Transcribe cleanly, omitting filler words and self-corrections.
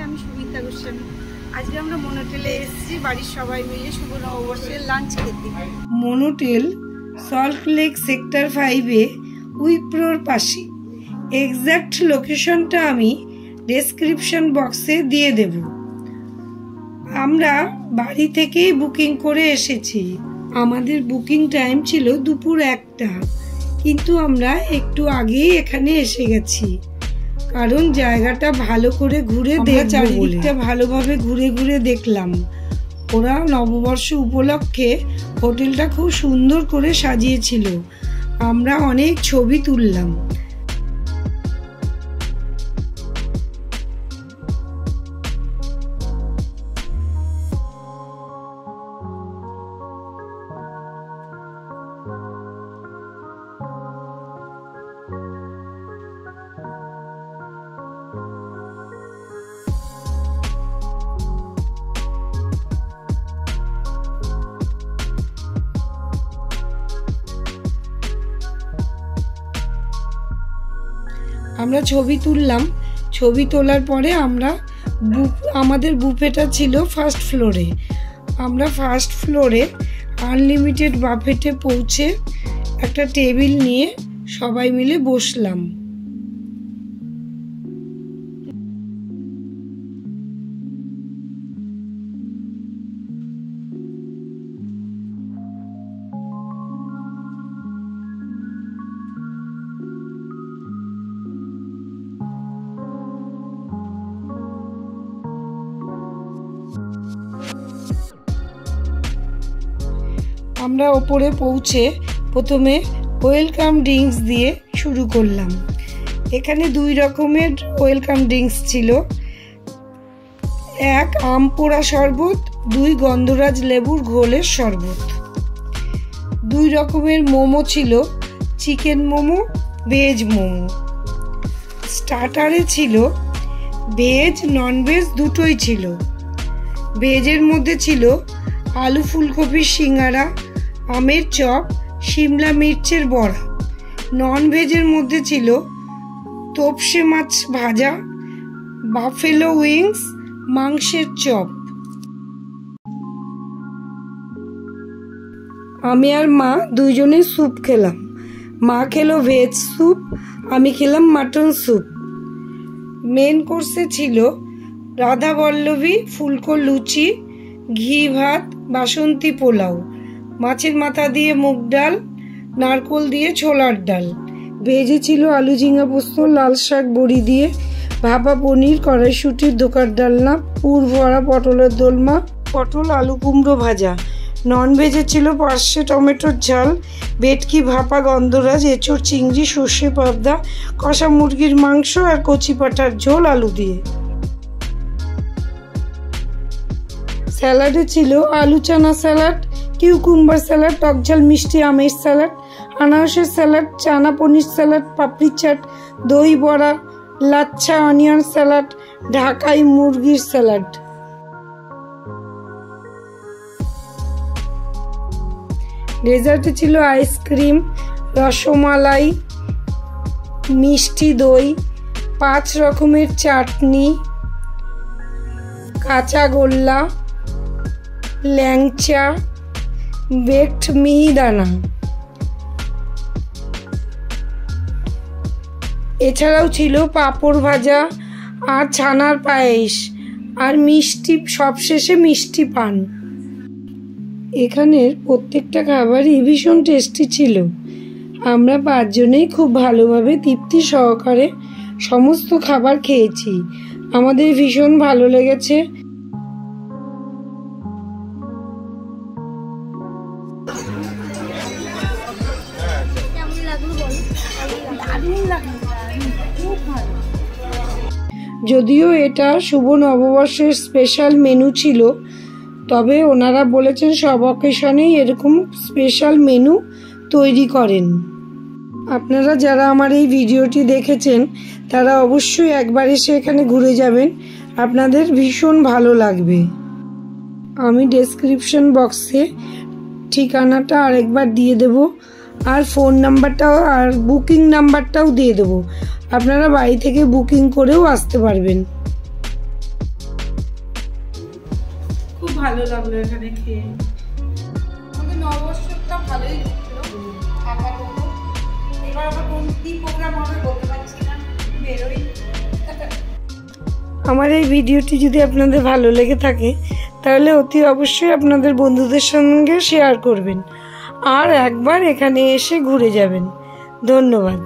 আমি সুমিতা গোস্বামী। আজকে আমরা মনোটেলে এসেছি বাড়ির সবাই মিলে শুভ নববর্ষের লাঞ্চ খেতে। মনোটেল সল্ট লেক সেক্টর 5-এ উইপ্রোর পাশে। এক্সাক্ট লোকেশনটা আমি ডেসক্রিপশন বক্সে দিয়ে দেব। আমরা বাড়ি থেকেই বুকিং করে এসেছি। আমাদের বুকিং টাইম ছিল দুপুর 1টা, কিন্তু আমরা একটু আগেই এখানে এসে গেছি, কারণ জায়গাটা ভালো করে ঘুরে চারিদিকটা ভালোভাবে ঘুরে ঘুরে দেখলাম। ওরা নববর্ষ উপলক্ষে হোটেলটা খুব সুন্দর করে সাজিয়েছিল। আমরা অনেক ছবি তুললাম। আমরা ছবি তুললাম। ছবি তোলার পরে আমাদের বুফেটা ছিল ফার্স্ট ফ্লোরে। আমরা ফার্স্ট ফ্লোরে আনলিমিটেড বাফেটে পৌঁছে একটা টেবিল নিয়ে সবাই মিলে বসলাম। আমরা ওপরে পৌঁছে প্রথমে ওয়েলকাম ড্রিঙ্কস দিয়ে শুরু করলাম। এখানে 2 রকমের ওয়েলকাম ড্রিঙ্কস ছিল। 1 আম পোড়া শরবত, 2 গন্ধরাজ লেবুর ঘোলের শরবত। 2 রকমের মোমো ছিল, চিকেন মোমো, ভেজ মোমো। স্টার্টারে ছিল ভেজ ননভেজ দুটোই ছিল। ভেজের মধ্যে ছিল আলু ফুলকপির সিঙ্গারা, আমের চপ, শিমলা মির্চের বড়া। নন ভেজের মধ্যে ছিল তোপসে মাছ ভাজা, বাফেলো উইংস, মাংসের চপ। আমি আর মা দুইজনে স্যুপ খেলাম। মা খেলো ভেজ স্যুপ, আমি খেলাম মাটন স্যুপ। মেন কোর্সে ছিল রাধা বল্লভী ফুলকো লুচি, ঘি ভাত, বাসন্তী পোলাও, মাছের মাথা দিয়ে মুগ ডাল, নারকোল দিয়ে ছোলার ডাল। ভেজে ছিল আলু ঝিঙা পোস্ত, লাল শাক বড়ি দিয়ে, ভাপা পনির, কড়াইশুঁটির ধোকার ডালনা, পুর ভরা পটলের দোলমা, পটল আলু কুমড়ো ভাজা। নন ভেজে ছিল পার্শে টমেটোর ঝাল, ভেটকি ভাপা, গন্ধরাজ, এঁচোড়, চিংড়ি, সর্ষে পাবদা, কষা মুরগির মাংস আর কচি পাঁঠার ঝোল আলু দিয়ে। স্যালাডে ছিল আলু চানা স্যালাড, কিউকুম্বার স্যালাড, টকঝাল মিষ্টি আমের স্যালাড, আনারসের স্যালাড, চানা পনির স্যালাড, পাপড়ি চাট, দই বড়া, লাচ্ছা অনিয়ন স্যালাড, ঢাকাই মুরগির স্যালাড। ডেজার্টে ছিল আইসক্রিম, রসমালাই, মিষ্টি দই, 5 রকমের চাটনি, কাঁচা গোল্লা, ল্যাংচা, বেকড মিহিদানা। এছাড়াও ছিল পাঁপড় ভাজা আর ছানার পায়েস আর মিষ্টি, সবশেষে মিষ্টি পান। এখানের প্রত্যেকটা খাবারই ভীষণ টেস্টি ছিল। আমরা 5 জনেই খুব ভালোভাবে তৃপ্তি সহকারে সমস্ত খাবার খেয়েছি। আমাদের ভীষণ ভালো লেগেছে। যদিও এটা শুভ নববর্ষের স্পেশাল মেনু ছিল, তবে ওনারা বলেছেন সব অকেশনেই এরকম স্পেশাল মেনু তৈরি করেন। আপনারা যারা আমার এই ভিডিওটি দেখেছেন তারা অবশ্যই একবার এসে এখানে ঘুরে যাবেন, আপনাদের ভীষণ ভালো লাগবে। আমি ডেসক্রিপশন বক্সে ঠিকানাটা আরেকবার দিয়ে দেব, আর ফোন নাম্বারটাও আর বুকিং নাম্বারটাও দিয়ে দেবো। আপনারা বাড়ি থেকে বুকিং করেও আসতে পারবেন। ভালো লাগলো এখানে খেয়ে। আমাদের নববর্ষটা ভালোই হচ্ছিল, এবার আবার কোন কি প্রোগ্রাম হবে বলতে পারছি না, বেরোই। আমার এই ভিডিওটি যদি আপনাদের ভালো লেগে থাকে তাহলে অতি অবশ্যই আপনাদের বন্ধুদের সঙ্গে শেয়ার করবেন আর একবার এখানে এসে ঘুরে যাবেন। ধন্যবাদ।